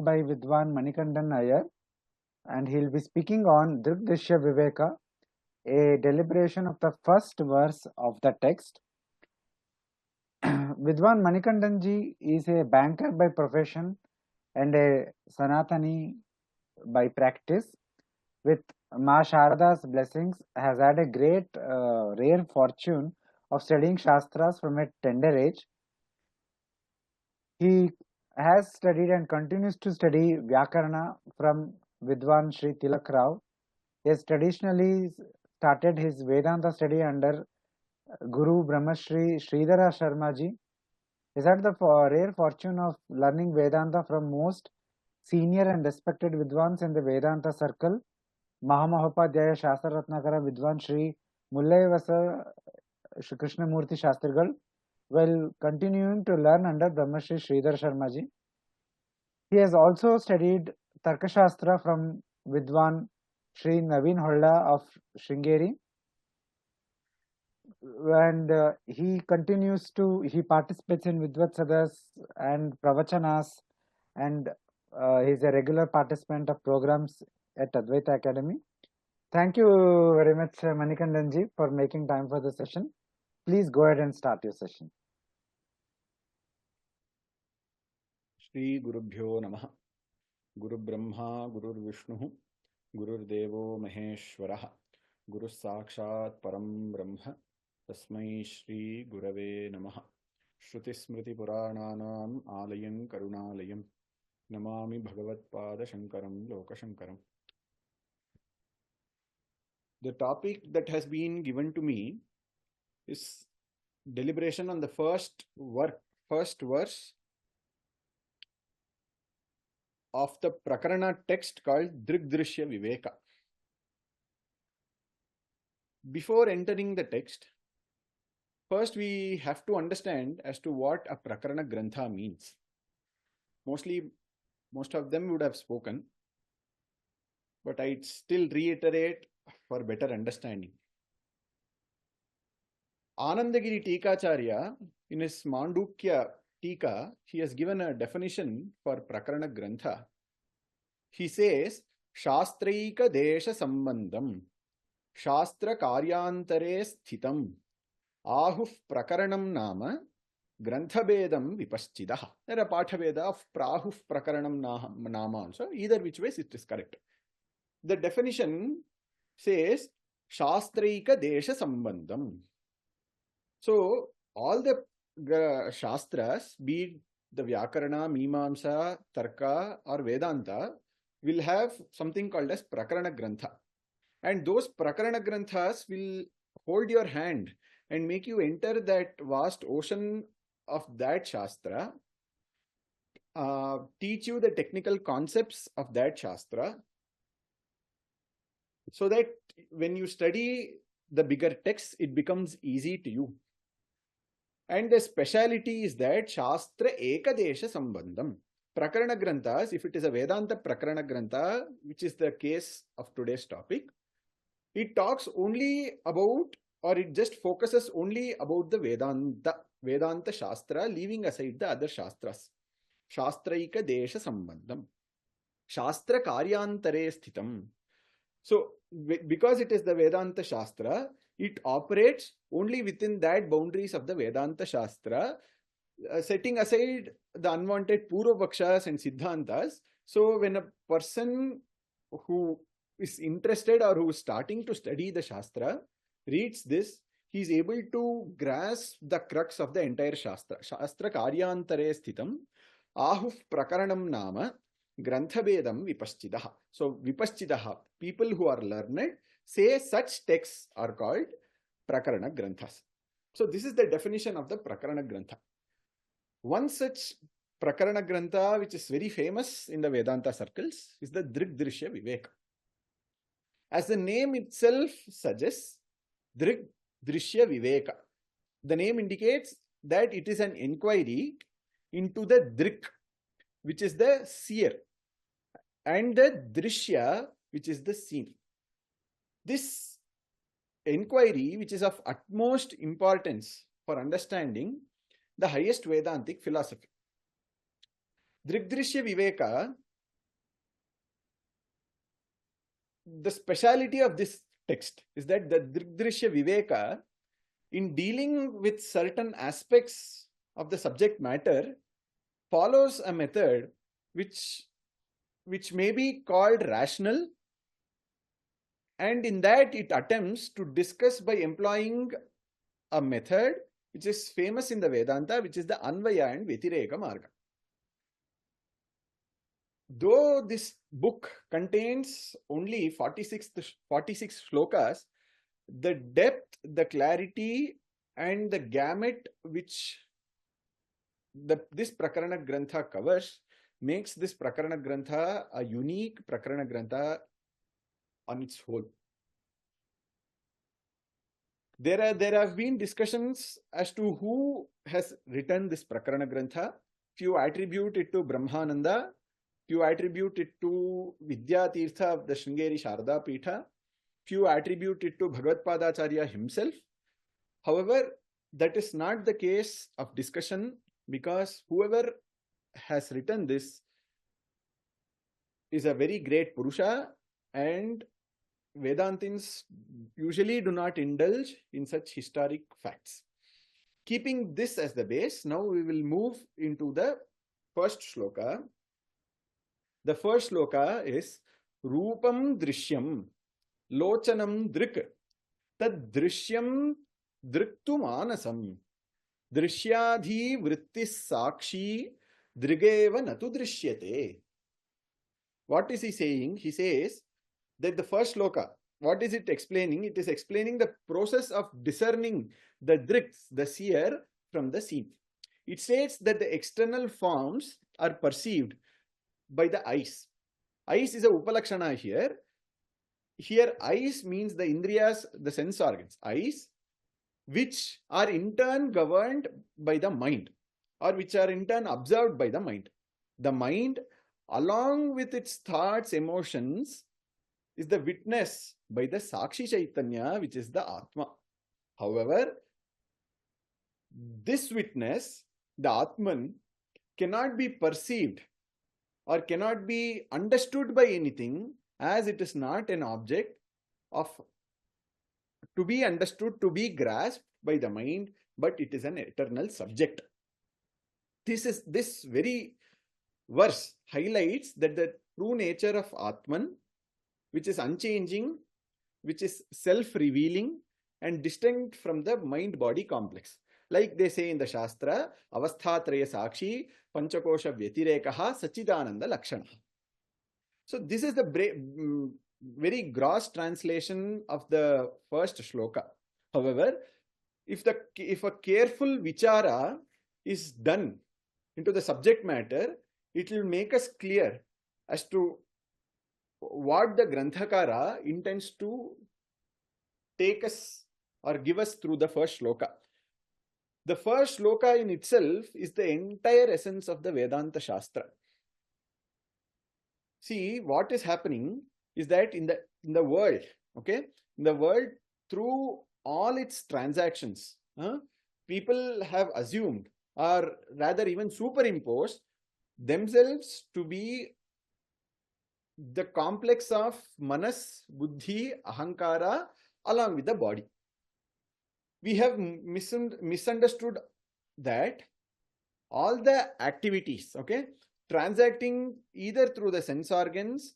by Vidwan Manikandan Iyer, and he'll be speaking on Drk Drsya Viveka, a deliberation of the first verse of the text. Vidwan Manikandan ji is a banker by profession and a Sanatani by practice. With Ma Sharada's blessings, has had a great rare fortune of studying Shastras from a tender age. He has studied and continues to study Vyakarana from Vidwan Sri Tilak Rao. He has traditionally started his Vedanta study under Guru Brahmashri Sridhara Sharma ji. He had the rare fortune of learning Vedanta from most senior and respected Vidwans in the Vedanta circle. Mahamahopadhyaya Shastra Ratnakara Vidwan Sri Mullayavasa Shri Krishnamurti Shastrigal, while continuing to learn under Brahmashri Sridhar Sharma ji. He has also studied Tarkashastra from Vidwan Sri Naveen Holla of Sringeri, and he participates in Vidvat Sadas and Pravachanas, and he is a regular participant of programs at Advaita Academy. Thank you very much, Manikandan ji, for making time for the session. Please go ahead and start your session. Shri Gurubhyo Namaha. Guru Brahma, Guru Vishnu, Guru Devo Maheshwaraha, Guru Sākṣāt Param Brahma, Tasmai Shri Gurave Namaha. Shruti Smriti Purananam Alayam Karunalayam, Namami Bhagavat Pada Shankaram Loka Shankaram. The topic that has been given to me is deliberation on the first verse of the Prakarana text called Drg Drsya Viveka. Before entering the text, first we have to understand as to what a Prakarana Grantha means. Most of them would have spoken, but I'd still reiterate for better understanding. Anandagiri Tikacharya, in his Mandukya Tika, he has given a definition for Prakarana Grantha. He says, Shastraika Desha Sambandham, Shastra Karyantare Sthitam, Ahuf Prakaranam Nama, Granthabedam Vipaschidaha. There are Pathaveda of Prahuf Prakaranam Nama also. Either which way it is correct. The definition says, Shastraika Desha Sambandham. So, all the Shastras, be it the Vyakarana, Mimamsa, Tarka or Vedanta, will have something called as Prakarana Grantha. And those Prakarana Granthas will hold your hand and make you enter that vast ocean of that Shastra, teach you the technical concepts of that Shastra, so that when you study the bigger texts, it becomes easy to you. And the speciality is that Shastra Ekadesha Sambandham. Prakarana Granthas, if it is a Vedanta Prakarana Grantha, which is the case of today's topic, it talks only about, or it just focuses only about the Vedanta Shastra, leaving aside the other Shastras. Shastraika Desha Sambandham. Shastra Karyantare Sthitam. So, because it is the Vedanta Shastra, it operates only within that boundaries of the Vedanta Shastra, setting aside the unwanted Purvapakshas and Siddhantas. So, when a person who is interested or who is starting to study the Shastra reads this, he is able to grasp the crux of the entire Shastra. Shastra Karyantare Sthitam, Ahuf Prakaranam Nama, Granthabedam Vipaschidaha. So, Vipaschidaha, people who are learned, say such texts are called Prakarana Granthas. So, this is the definition of the Prakarana Grantha. One such Prakarana Grantha, which is very famous in the Vedanta circles, is the Drg Drsya Viveka. As the name itself suggests, Drg Drsya Viveka. The name indicates that it is an inquiry into the Drik, which is the seer, and the Drishya, which is the seen. This inquiry, which is of utmost importance for understanding the highest Vedantic philosophy. Drg Drsya Viveka the speciality of this text is that the Drk Drsya Viveka, in dealing with certain aspects of the subject matter, follows a method which may be called rational, and in that it attempts to discuss by employing a method which is famous in the Vedanta, which is the Anvaya and Vyatireka Marga. Though this book contains only 46 shlokas, the depth, the clarity, and the gamut which this Prakarana Grantha covers makes this Prakarana Grantha a unique Prakarana Grantha on its whole. There have been discussions as to who has written this Prakarana Grantha. Few attribute it to Brahmananda, few attribute it to Vidyatirtha of the Sringeri Sharda Pitha, few attribute it to Bhagavad-padacharya himself. However, that is not the case of discussion, because whoever has written this is a very great Purusha, and Vedantins usually do not indulge in such historic facts. Keeping this as the base, now we will move into the first shloka. The first shloka is Rupam Drishyam Lochanam Drk Tad Drishyam Driktu Manasam Drishyadhi Vrittis Sākṣī Drigeva Natu Drishyate. What is he saying? He says that the first shloka, what is it explaining? It is explaining the process of discerning the driks, the seer, from the seen. It states that the external forms are perceived by the eyes. Eyes is a upalakshana here. Here eyes means the indriyas, the sense organs. Eyes, which are in turn governed by the mind, or which are in turn observed by the mind. The mind, along with its thoughts, emotions, is the witness by the sākṣī Chaitanya, which is the Atma. However, this witness, the Atman, cannot be perceived or cannot be understood by anything, as it is not an object of to be understood, to be grasped by the mind, but it is an eternal subject. This very verse highlights that the true nature of Atman, which is unchanging, which is self-revealing and distinct from the mind-body complex. Like they say in the Shastra, Avasthatraya Sākṣī Panchakosha Vyatirekaha Sachidananda Lakshana. So this is the very gross translation of the first shloka. However, if a careful vichara is done into the subject matter, it will make us clear as to what the Granthakara intends to take us or give us through the first shloka. The first shloka in itself is the entire essence of the Vedanta Shastra. See, what is happening is that in the world, okay, in the world, through all its transactions, people have assumed, or rather even superimposed, themselves to be the complex of manas, buddhi, ahankara along with the body. We have misunderstood that all the activities, okay, transacting either through the sense organs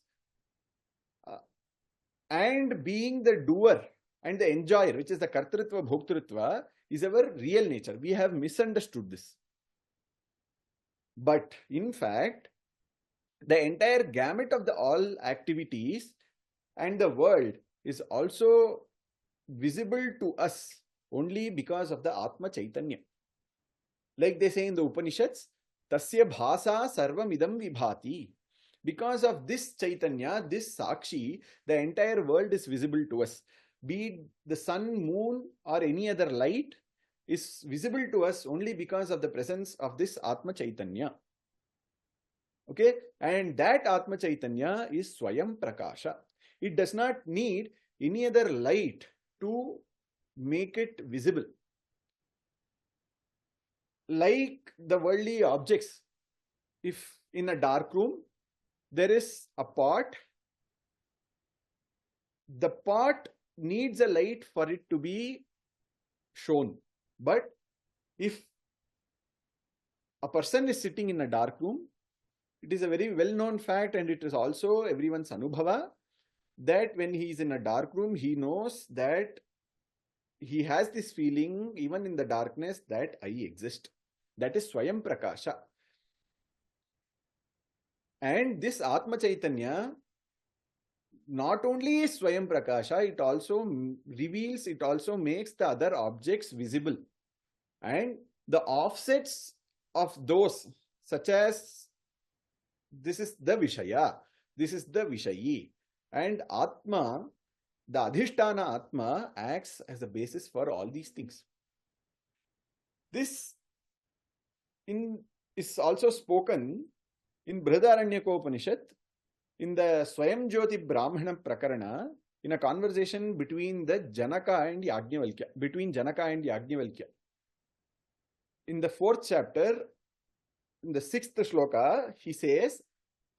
and being the doer and the enjoyer, which is the kartritva bhoktritva, is our real nature. We have misunderstood this. But in fact, the entire gamut of all activities and the world is also visible to us only because of the Atma Chaitanya. Like they say in the Upanishads, Tasya bhasa sarvam idam vibhati. Because of this Chaitanya, this Sākṣī, the entire world is visible to us. Be it the sun, moon, or any other light is visible to us only because of the presence of this Atma Chaitanya. Okay, and that Atma Chaitanya is Swayam Prakasha. It does not need any other light to make it visible. Like the worldly objects, if in a dark room there is a pot the pot needs a light for it to be shown. But if a person is sitting in a dark room, it is a very well-known fact, and it is also everyone's anubhava, that when he is in a dark room, he knows that he has this feeling, even in the darkness, that I exist. That is Swayam Prakasha. And this Atma Chaitanya not only is Swayam Prakasha, it also reveals, it also makes the other objects visible. And the offsets of those, such as this is the Vishaya, this is the Vishayi, and Atma, the Adhishtana Atma, acts as a basis for all these things. This is also spoken in Brihadaranyaka in the Swayam Jyoti Brahmana Prakarana, in a conversation between the Janaka and Yajnavalkya. In the 4th chapter, in the 6th shloka, he says,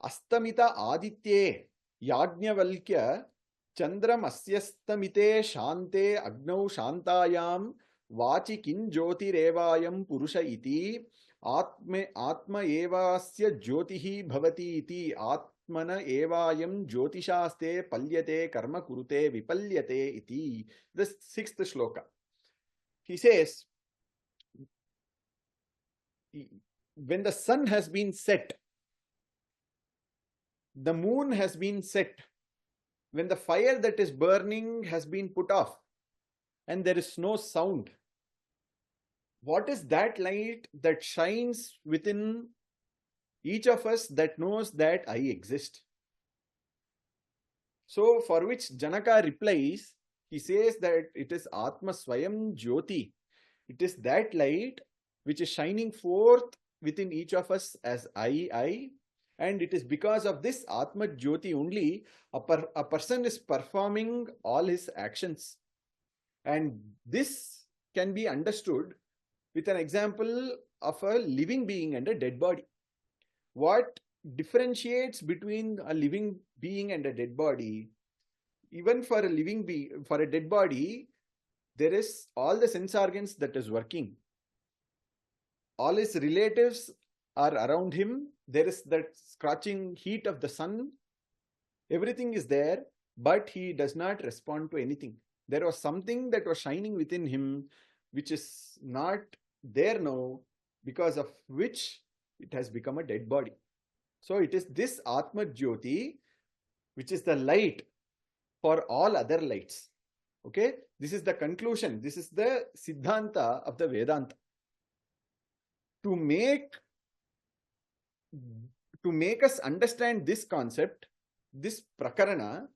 Astamita Aditye Yajnavalkya Chandram Asyastamite Shante Agnau Shantayam Vachi Kin Jyoti Revayam Purusha Iti Atma Evasya Jyotihi Bhavati Iti Atmana Evayam Jyotishaste Palyate Karma Kurute Vipalyate Iti. The 6th shloka. He says, when the sun has been set, the moon has been set, when the fire that is burning has been put off, and there is no sound, what is that light that shines within each of us that knows that I exist? So, for which Janaka replies, he says that it is Atma Swayam Jyoti. It is that light which is shining forth within each of us as I, and it is because of this Atma Jyoti only a person is performing all his actions. And this can be understood with an example of a living being and a dead body. What differentiates between a living being and a dead body? Even for a living being, for a dead body, there is all the sense organs that is working. All his relatives are around him. There is that scorching heat of the sun. Everything is there, but he does not respond to anything. There was something that was shining within him, which is not there now, because of which it has become a dead body. So it is this Atma Jyoti, which is the light for all other lights. Okay, this is the conclusion. This is the Siddhanta of the Vedanta. To make us understand this concept, this Prakarana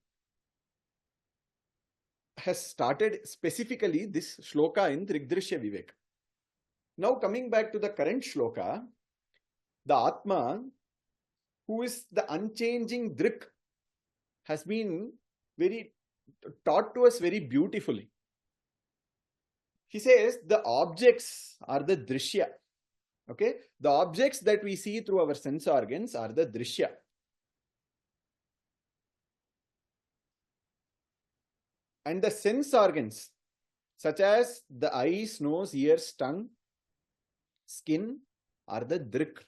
has started specifically this shloka in Drk Drsya Viveka. Now coming back to the current shloka, the Atma, who is the unchanging Drik, has been taught to us very beautifully. He says the objects are the Drishya. Okay, the objects that we see through our sense organs are the Drishya. And the sense organs, such as the eyes, nose, ears, tongue, skin, are the Drik.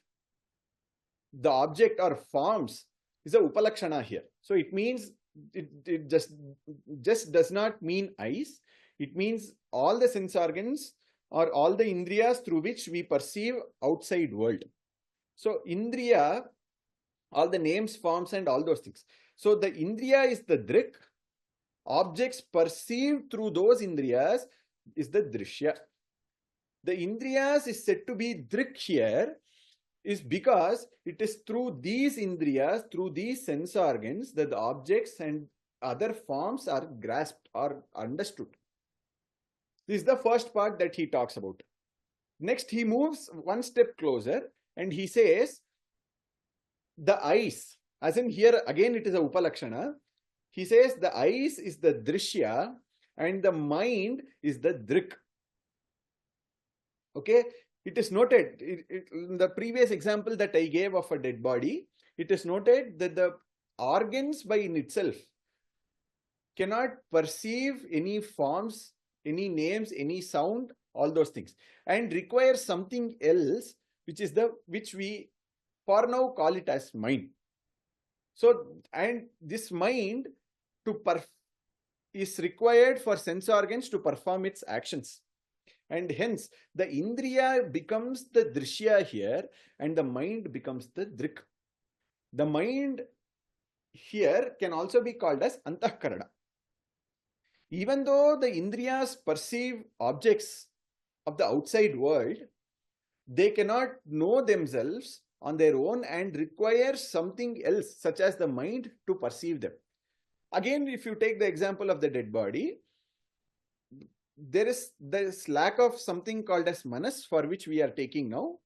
The object or forms is a Upalakshana here. So it means, it just does not mean eyes. It means all the sense organs or all the indriyas through which we perceive outside world. So indriya, all the names, forms and all those things. So the indriya is the Drik. Objects perceived through those indriyas is the Drishya. The indriyas is said to be Drik here is because it is through these indriyas, through these sense organs, that the objects and other forms are grasped or understood. This is the first part that he talks about. Next, he moves one step closer and he says, the eyes, as in here again it is a Upalakshana. He says the eyes is the Drishya and the mind is the Drik. Okay, it is noted in the previous example that I gave of a dead body, it is noted that the organs by in itself cannot perceive any forms, any names, any sound, all those things, and requires something else, which we for now call it as mind. So, and this mind is required for sense organs to perform its actions. And hence, the Indriya becomes the Drishya here, and the mind becomes the Drik. The mind here can also be called as Antahkarana. Even though the Indriyas perceive objects of the outside world, they cannot know themselves on their own and require something else, such as the mind, to perceive them. Again, if you take the example of the dead body, there is this lack of something called as manas, for which we are taking now,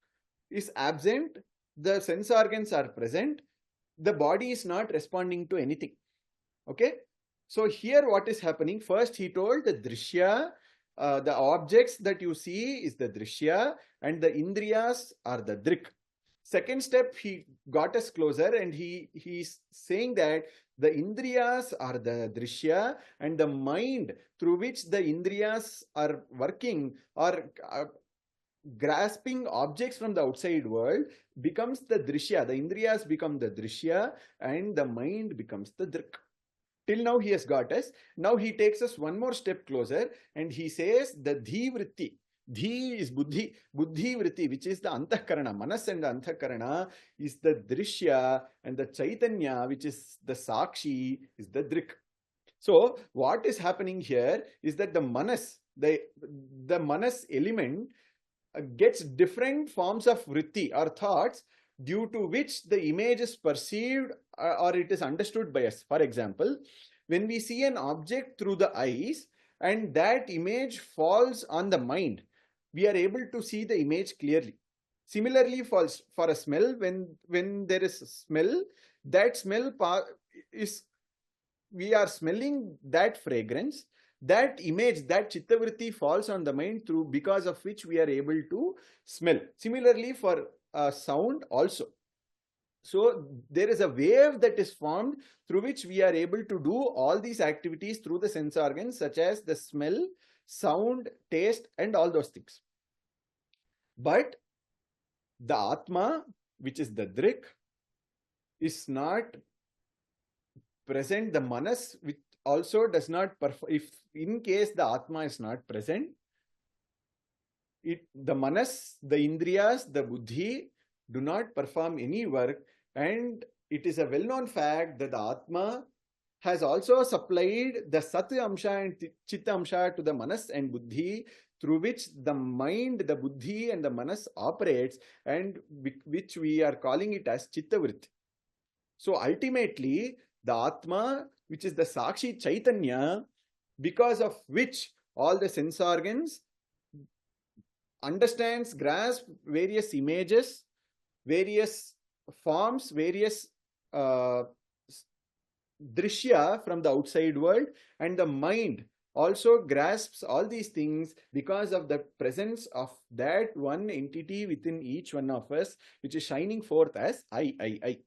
is absent. The sense organs are present. The body is not responding to anything. Okay. So here what is happening? First he told the Drishya, the objects that you see is the Drishya, and the Indriyas are the Drik. Second step, he got us closer, and he's saying that the Indriyas are the Drishya, and the mind through which the Indriyas are working or grasping objects from the outside world becomes the Drishya. The Indriyas become the Drishya, and the mind becomes the Drik. Till now he has got us. Now he takes us one more step closer, and he says the Dhi Vritti. Dhi is Buddhi. Buddhi Vritti, which is the Antahkarana. Manas and the Antahkarana is the Drishya, and the Chaitanya, which is the Sākṣī, is the Drik. So what is happening here is that the Manas, the Manas element gets different forms of Vritti or thoughts, due to which the image is perceived or it is understood by us. For example, when we see an object through the eyes and that image falls on the mind, we are able to see the image clearly. Similarly, for a smell, when there is a smell, that smell is, we are smelling that fragrance, that image, that chittavritti falls on the mind, through because of which we are able to smell. Similarly, for sound also. So there is a wave that is formed through which we are able to do all these activities through the sense organs, such as the smell, sound, taste, and all those things. But the Atma, which is the Drik, is not present. The Manas, which also does not perform. If in case the Atma is not present, the Manas, the Indriyas, the Buddhi do not perform any work, and it is a well-known fact that the Atma has also supplied the Sat Amsha and Chitta Amsha to the Manas and Buddhi, through which the mind, the Buddhi and the Manas operates, and which we are calling it as Chitta Vritti. So ultimately, the Atma, which is the Sākṣī Chaitanya, because of which all the sense organs understands, grasp various images, various forms, various drishya from the outside world, and the mind also grasps all these things because of the presence of that one entity within each one of us, which is shining forth as I.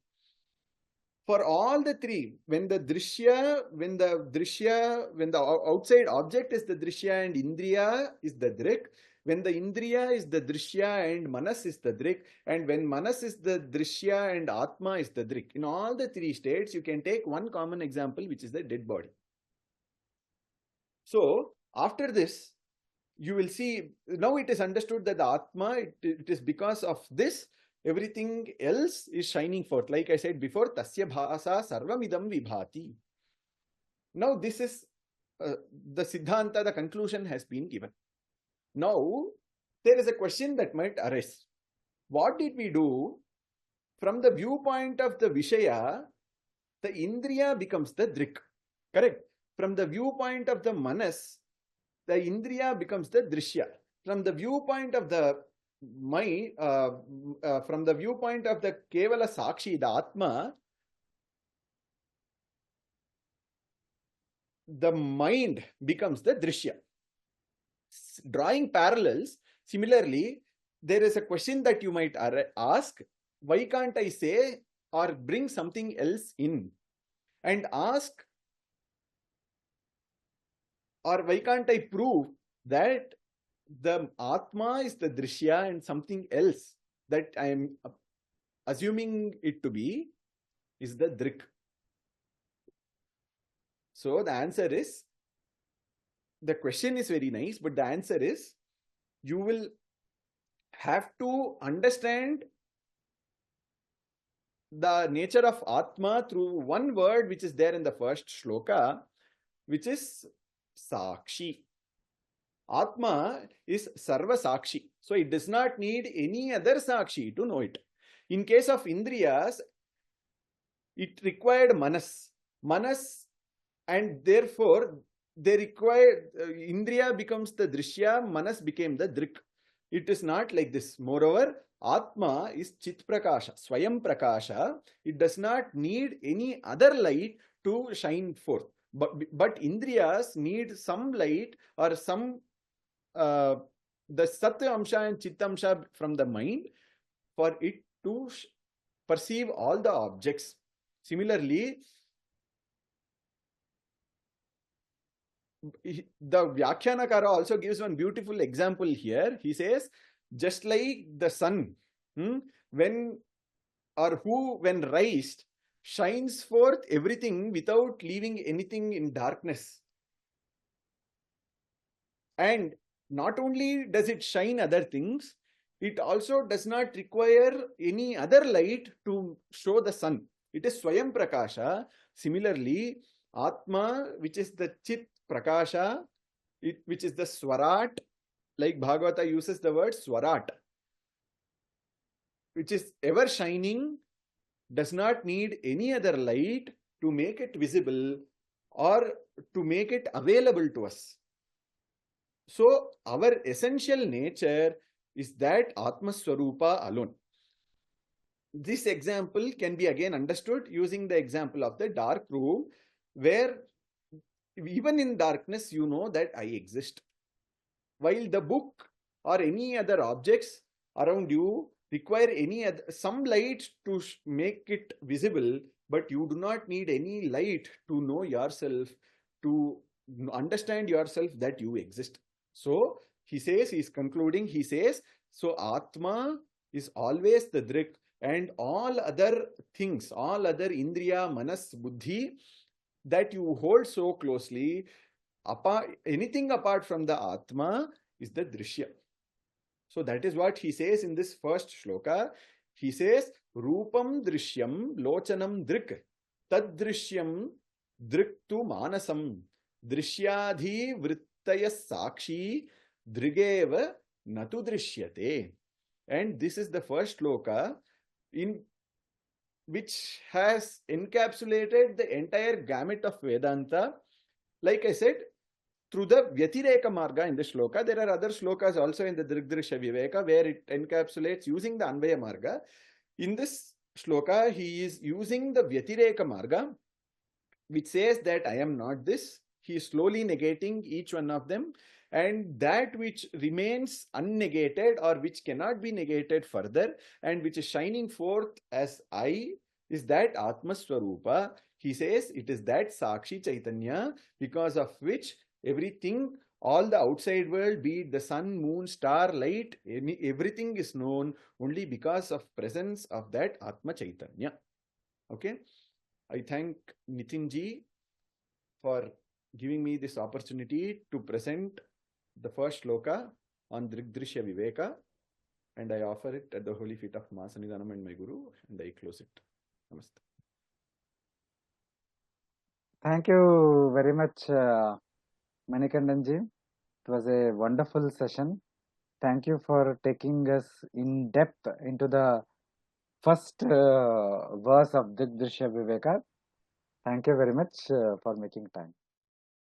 For all the three, when the outside object is the drishya and indriya is the drik, when the indriya is the drishya and manas is the drik, and when manas is the drishya and atma is the drik, in all the three states, you can take one common example, which is the dead body. So after this, you will see, now it is understood that the atma, it is because of this, everything else is shining forth. Like I said before, tasya bhasa sarvamidam vibhati. Now this is the siddhanta, the conclusion has been given. Now there is a question that might arise. What did we do? From the viewpoint of the Vishaya, the Indriya becomes the Drik. Correct? From the viewpoint of the Manas, the Indriya becomes the Drishya. From the viewpoint of the from the viewpoint of the Kevala Sākṣī, the Atma, the mind becomes the Drishya. Drawing parallels, similarly, there is a question that you might ask, why can't I say or bring something else in and ask or why can't I prove that the Atma is the Drishya and something else that I am assuming it to be is the Drk? So the answer is, the question is very nice, but the answer is, you will have to understand the nature of Atma through one word which is there in the first shloka, which is sākṣī. Atma is sarva sākṣī. So it does not need any other sākṣī to know it. In case of Indriyas, it required manas. Manas, and therefore they required, Indriya becomes the Drishya, manas became the Drk. It is not like this. Moreover, Atma is Chit Prakasha, Swayam Prakasha. It does not need any other light to shine forth. But Indriyas need some light or some the Satya Amsha and Chit Amsha from the mind for it to perceive all the objects. Similarly, the Vyakyanakara also gives one beautiful example here. He says, just like the sun, when raised, shines forth everything without leaving anything in darkness. And not only does it shine other things, it also does not require any other light to show the sun. It is Swayam Prakasha. Similarly, Atma, which is the Chit Prakasha, which is the Swarat, like Bhagavata uses the word Swarat, which is ever shining, does not need any other light to make it visible or to make it available to us. So our essential nature is that Atma Swarupa alone. This example can be again understood using the example of the dark room, where even in darkness you know that I exist. While the book or any other objects around you require some light to make it visible, but you do not need any light to know yourself, to understand yourself that you exist. So he says, he is concluding, he says, so Atma is always the Drk, and all other things, all other Indriya, Manas, Buddhi that you hold so closely, anything apart from the Atma is the Drishya. So that is what he says in this first shloka. He says, Rupam Drishyam Lochanam Drk, Tad Drishyam Driktu Manasam, Drishyadhi Vrittaya Sākṣī, Drigeva Natu Drishyate. And this is the first shloka in which has encapsulated the entire gamut of Vedanta. Like I said, through the Vyatireka Marga in the shloka. There are other shlokas also in the Drg Drsya Viveka where it encapsulates using the Anvaya Marga. In this shloka, he is using the Vyatireka Marga, which says that I am not this. He is slowly negating each one of them, and that which remains unnegated or which cannot be negated further and which is shining forth as I is that Atma Swarupa. He says it is that Sākṣī Chaitanya, because of which everything, all the outside world, be it the sun, moon, star, light, everything is known only because of presence of that Atma Chaitanya. Okay. I thank Nitinji for giving me this opportunity to present the first shloka on Drg Drsya Viveka, and I offer it at the holy feet of Ma Sannidhanam and my Guru, and I close it. Namaste. Thank you very much, Manikandanji. It was a wonderful session. Thank you for taking us in depth into the first verse of Drg Drsya Viveka. Thank you very much for making time.